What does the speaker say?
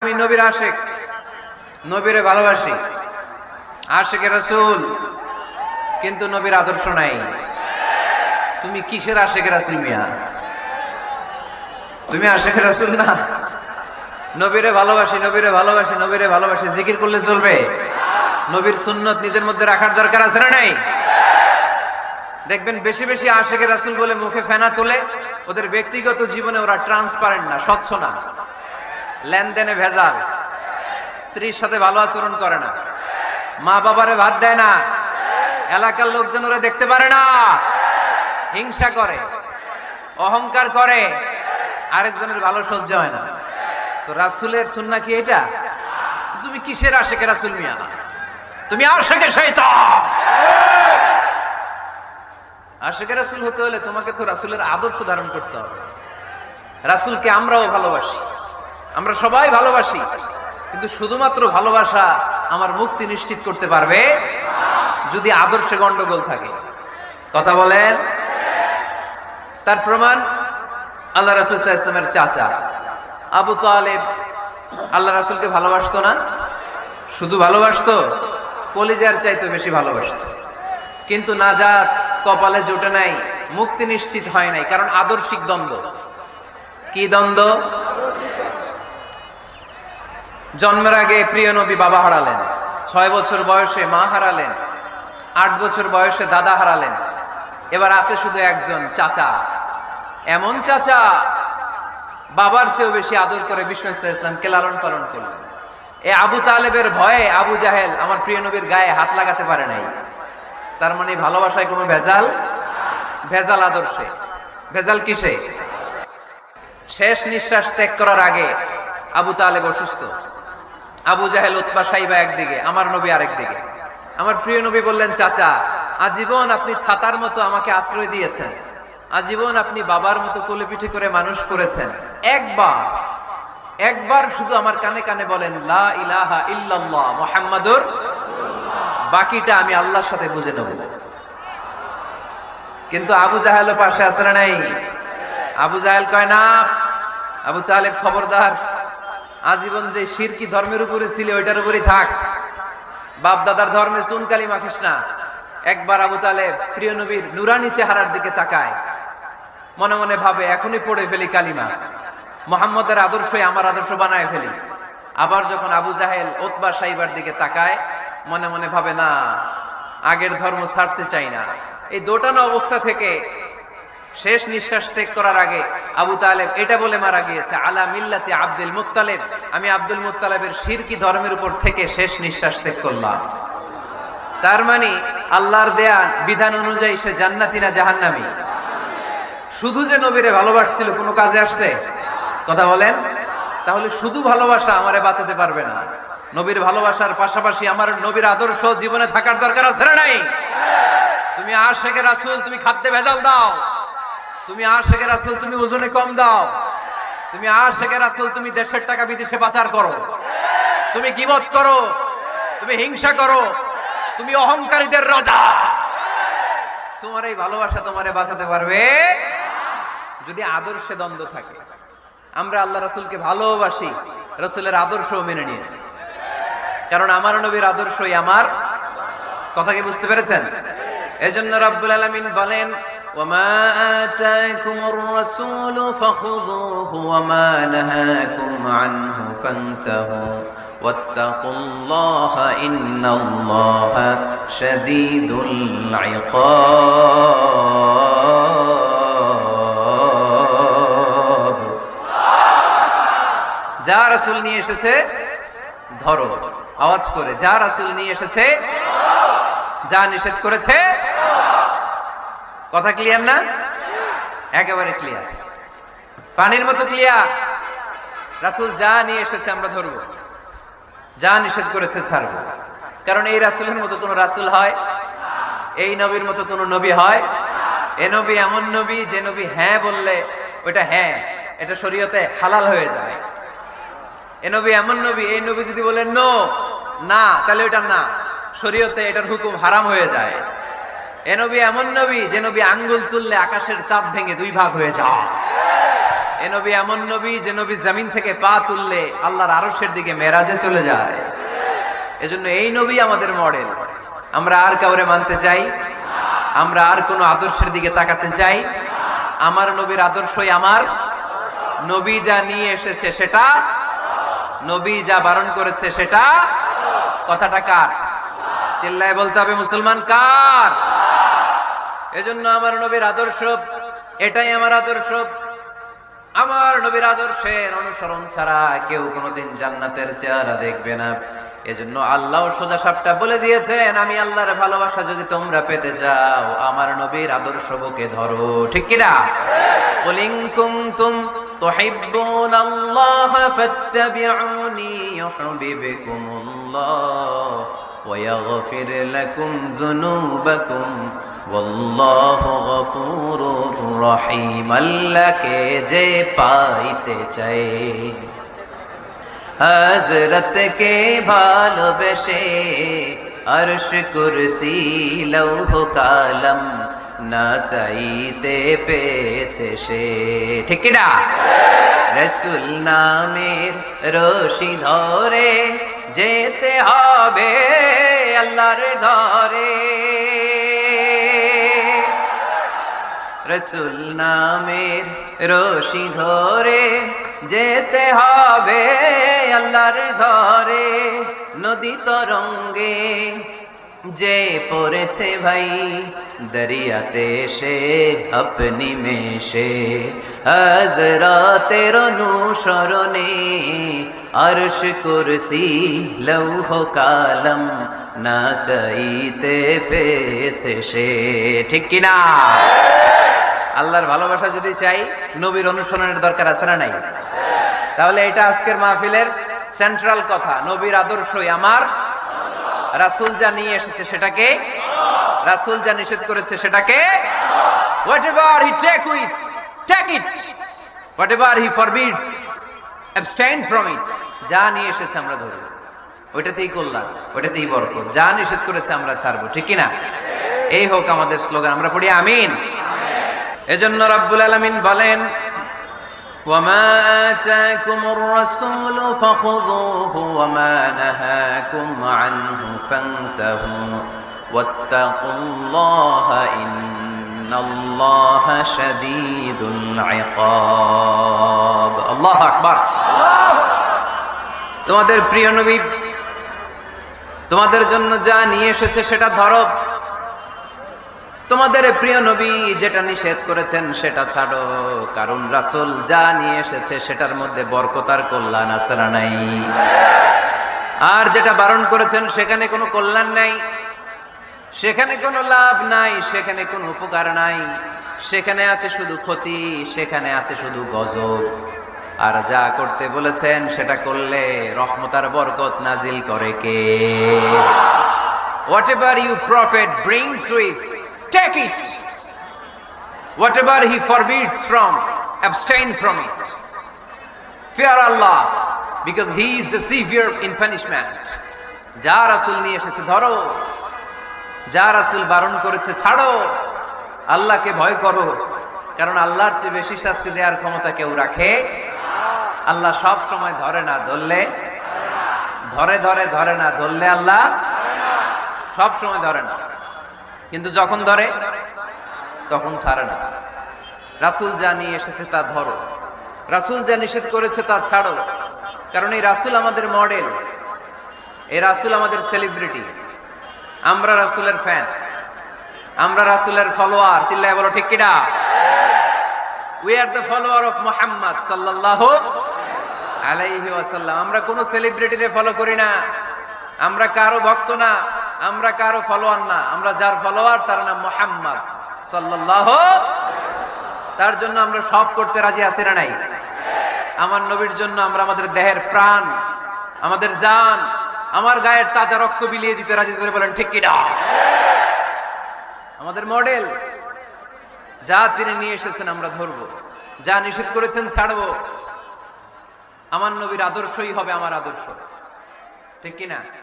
আমি নবীর আশিক, নবীরে ভালোবাসি, আশিকে রাসূল, কিন্তু নবীর আদর্শ নাই। তুমি কিসের আশিকে রাসূল মিয়া? তুমি আশিকে রাসূল না। নবীরে ভালোবাসি, নবীরে ভালোবাসি, নবীরে ভালোবাসি জিকির করলে চলবে? নবীর সুন্নত নিজের মধ্যে রাখার দরকার আছে না নাই? দেখবেন বেশি বেশি আশিকে রাসূল বলে মুখে ফেনা তোলে, ওদের ব্যক্তিগত জীবনে ওরা ট্রান্সপারেন্ট না, স্বচ্ছ না, লেনদেনে ভেজাল, স্ত্রীর সাথে ভালো আচরণ করে না, মা বাবারে ভাত দেয় না, এলাকার লোকজন ওরা দেখতে পারে না, হিংসা করে, অহংকার করে, আরেকজনের ভালো সহ্য হয় না। তো রাসূলের সুন্নাহ কি এটা? তুমি কিসের আশিকে রাসূল মিয়া? তুমি আশিকে শয়তান। আশিকে রাসূল হতে হলে তোমাকে তো রাসূলের আদর্শ ধারণ করতে হবে। রাসূলকে আমরাও ভালোবাসি, আমরা সবাই ভালোবাসি, কিন্তু শুধুমাত্র ভালোবাসা আমার মুক্তি নিশ্চিত করতে পারবে যদি আদর্শে গন্ডগোল থাকে। কথা বলেন। তার প্রমাণ আল্লাহ রাসূল সাল্লাল্লাহু আলাইহি ওয়াসাল্লামের চাচা আবু তালেব আল্লাহ রাসূলকে ভালোবাসতো না? শুধু ভালোবাসতো, কলিজার চাইতে বেশি ভালোবাসতো, কিন্তু নাজাত কপালে জোটে নাই, মুক্তি নিশ্চিত হয় নাই, কারণ আদর্শিক দ্বন্দ্ব। কি দ্বন্দ্ব? জন্মের আগে প্রিয় নবী বাবা হারালেন, 6 বছর বয়সে মা হারালেন, 8 বছর বয়সে দাদা হারালেন, এবার আছে শুধু একজন চাচা। এমন চাচা বাবার চেয়েও বেশি আদর করে বিষ্ণু ইসলামকে লালন পালন করলেন। এই আবু তালেবের ভয়ে আবু জাহেল আমার প্রিয় নবীর গায়ে হাত লাগাতে পারে নাই। তার মানে ভালোবাসায় কোনো ভেজাল? ভেজাল আদর্শে। ভেজাল কিসে? শেষ নিঃশ্বাস ত্যাগ করার আগে আবু তালেব অসুস্থ, আবু জাহেল উতবা সাইবা একদিকে, আমার নবী আরেকদিকে। আমার প্রিয় নবী বললেন, চাচা আজীবন আপনি ছাতার মতো আমাকে আশ্রয় দিয়েছেন, আজীবন আপনি বাবার মতো কোলে পিঠে করে মানুষ করেছেন, একবার শুধু আমার কানে কানে বলেন লা ইলাহা ইল্লাল্লাহ মুহাম্মাদুর রাসূলুল্লাহ, বাকিটা আমি আল্লাহর সাথে বুঝে নেব। কিন্তু আবু জাহেলও পাশে আছে না নাই? আবু জাহেল কয় না, আবু তালেব খবরদার, আজীবন যে শিরকি ধর্মের উপরে ছিল ওইটার উপরেই থাক, বাপ দাদার ধর্মে চুনকালি মাখিস না। একবার আবু তালেব প্রিয় নবীর নুরানি চেহারার দিকে তাকায়, মনে মনে ভাবে এখনই পড়ে ফেলি কালিমা, মুহাম্মদের আদর্শই আমার আদর্শ বানায় ফেলি। আবার যখন আবু জাহেল উতবা সাইবার দিকে তাকায়, মনে মনে ভাবে না, আগের ধর্ম ছাড়তে চাই না। এই দোটানো অবস্থা থেকে শেষ নিঃশ্বাস ত্যাগ করার আগে আবু তালেব এটা বলে মারা গিয়েছে, আলা মিল্লাতি আব্দুল মুত্তালিব, আমি আব্দুল মুত্তালিবের শিরকি ধর্মের উপর থেকে শেষ নিঃশ্বাস ত্যাগ করলাম। তার মানে আল্লাহর দেয়া বিধান অনুযায়ী সে জান্নাতি না জাহান্নামী? শুধু যে নবীরে ভালোবাসছিল কোনো কাজে আসছে? কথা বলেন। তাহলে শুধু ভালোবাসা আমারে বাঁচাতে পারবে না, নবীর ভালোবাসার পাশাপাশি আমার নবীর আদর্শ জীবনে থাকার দরকার আছে না নাই? তুমি আশিকে রাসূল, তুমি খাদ্যে ভেজাল দাও, তুমি আশিকে রাসূল, তুমি ওজনে কম দাও, তুমি আশিকে রাসূল, তুমি দেশের টাকা বিদেশে পাচার করো, তুমি গীবত করো, তুমি হিংসা করো, তুমি অহংকারীদের রাজা, তোমার এই ভালোবাসা তোমারে বাঁচাতে পারবে যদি আদর্শে দ্বন্দ্ব থাকে। আমরা আল্লাহ রাসূলকে ভালোবাসি, রাসূলের আদর্শও মেনে নিয়েছি, কারণ আমার নবীর আদর্শই আমার। কথা কি বুঝতে পেরেছেন? এজন্য রব্বুল আলামিন বলেন, ওয়ামা আতাকুমুর রাসূলু ফাখুযুহু ওয়ামা নাহাকুম আনহু ফান্তাহু ওয়াত্তাকুল্লাহা ইন্নাল্লাহা শাদীদুল ইকাব। যা রাসূল নিয়ে এসেছে ধরো, আওয়াজ করে, যা রাসূল নিয়ে এসেছে, যা নিষেধ করেছে। কথা ক্লিয়ার না? একেবারে ক্লিয়ার, পানির মতো ক্লিয়ার। রাসূল যা নিয়ে এসেছে আমরা ধরবো, যা নিষেধ করেছে ছাড়বো। কারণ এই রাসূলের মতো কোন রাসূল হয়? এই নবীর মতো কোন নবী হয়? এ নবী এমন নবী যে নবী হ্যাঁ বললে ওইটা হ্যাঁ, এটা শরীয়তে হালাল হয়ে যায়। এ নবী এমন নবী, এই নবী যদি বলেন নো, না, তাহলে ওইটা না, শরীয়তে এটার হুকুম হারাম হয়ে যায়। এ নবী এমন নবী যে নবী আঙ্গুল তুললে আকাশের চাঁদ ভেঙে 2 ভাগ হয়ে যায়। এ নবী এমন নবী যে নবী জমিন থেকে পা তুললে আল্লাহর আরশের দিকে মেরাজে চলে যায়। এজন্য এই নবী আমাদের মডেল। আমরা আর কাউরে মানতে চাই? আমরা আর কোন আদর্শের দিকে তাকাতে চাই? আমার নবীর আদর্শই আমার। নবী যা নিয়ে এসেছে সেটা, নবী যা বারণ করেছে সেটা। কথাটা কার? চিল্লায় বলতে হবে মুসলমান কার? এজন্য আমার নবীর আদর্শ, এটাই আমার আদর্শ। আমার নবীর আদর্শের অনুসরণ ছাড়া কেউ কোনোদিন জান্নাতের চেহারা দেখবে না। এজন্য আল্লাহ সোজা সাপটা বলে দিয়েছেন, আমি আল্লাহর ভালোবাসা যদি তোমরা পেতে চাও আমার নবীর আদর্শ বুকে ধরো। ঠিক কিনা? কুল ইন কুনতুম তুহিব্বুনাল্লাহ ফাত্তাবিউনি ইউহিব্বুকুমুল্লাহ ওয়া ইয়াগফির লাকুম যুনুবাকুম ওয়াল্লাহু গফুরুর রহিম। আল্লাহকে যে পাইতে চায়, হযরত কে ভালোবেসে আরশ কুরসি লৌহ কালাম না চাইতে পেয়েছে সে। ঠিক কি না? রাসূল নামের রশি ধরে যেতে হবে আল্লাহর ঘরে। রাসূল নামের রশি ধরে যেতে হবে আল্লাহর ঘরে। নদী তরঙ্গে যে পড়েছে ভাই দরিয়াতে সে আপনি মেশে, হযরতের অনুসরণে আরশ কুরসি লৌহ কালাম না চাইতে পেয়েছে সে। ঠিক কিনা? আল্লাহর ভালোবাসা যদি চাই নবীর অনুসরণের দরকার আছে না নাই? তাহলে এটা আজকের মাহফিলের সেন্ট্রাল কথা। নবীর আদর্শই আমার। রাসূল যা নিয়ে এসেছে সেটাকে, রাসূল যা নিষেধ করেছে সেটাকে, whatever he take it, whatever he forbids abstain from it। যা নিয়ে এসেছে আমরা ধরব, ওইটাতেই কল্যাণ, ওইটাতেই বরকত। যা নিষেধ করেছে আমরা ছাড়বো। ঠিক কি না? এই হোক আমাদের স্লোগান। আমরা পড়ি আমিন। এজন্য রব্বুল আলামিন বলেন, وما آتاكم الرسول فخذوه وما نهاكم عنه فانتهوا واتقوا الله إن الله شديد العقاب। الله أكبر। তোমাদের প্রিয় নবী তোমাদের জন্য যা নিয়ে এসেছে সেটা ধরো। তোমাদের প্রিয় নবী যেটা নিষেধ করেছেন সেটা ছাড়ো। কারণ রাসূল যা নিয়ে এসেছে সেটার মধ্যে বরকত আর কল্যাণ আছে না নাই? আর যেটা বারণ করেছেন সেখানে কোনো কল্যাণ নাই, সেখানে কোনো লাভ নাই, সেখানে কোনো উপকার নাই, সেখানে আছে শুধু ক্ষতি, সেখানে আছে শুধু গজব। আর যা করতে বলেছেন সেটা করলে রহমত আর বরকত নাজিল করে কে? Whatever you prophet brings with, take it. Whatever he forbids from, abstain from it. Fear Allah, because he is the severe in punishment. যা রাসূল নিয়ে এসেছে ধরো, যা রাসূল বারণ করেছে ছাড়ো। আল্লাহকে ভয় করো, কারণ আল্লাহর চেয়ে বেশি শাস্তি দেওয়ার ক্ষমতা কেউ রাখে? আল্লাহ সব সময় ধরে না ধরলে, ধরে না ধরলে আল্লাহ সব সময় ধরে না, কিন্তু যখন ধরে তখন ছাড়ে না। রাসূল যা নিয়ে এসেছে তা ধরো, রাসূল যা নিষেধ করেছে তা ছাড়ো। কারণ এই রাসূল আমাদের মডেল, এই রাসূল আমাদের সেলিব্রিটি। আমরা রাসূলের ফ্যান, আমরা রাসূলের ফলোয়ার। চিল্লায় বলো ঠিক কিনা? We are the follower of Muhammad sallallahu আলাইহি ওয়াসাল্লাম। আমরা কোন সেলিব্রিটিরে ফলো করি না, আমরা কারো ভক্ত না, আমরা কারো ফলোয়ার না। আমরা যার ফলোয়ার তার নাম মুহাম্মদ সাল্লাল্লাহু। তার জন্য আমরা সব করতে রাজি আছি না নাই? আমার নবীর জন্য আমরা আমাদের দেহের প্রাণ, আমাদের জান, আমার গায়ের তাজা রক্ত বিলিয়ে দিতে রাজি। করে বলেন ঠিক কিনা? আমাদের মডেল। যা তিনি নিয়ে এসেছেন আমরা ধরবো, যা নিষেধ করেছেন ছাড়বো। আমার নবীর আদর্শই হবে আমার আদর্শ। ঠিক কিনা?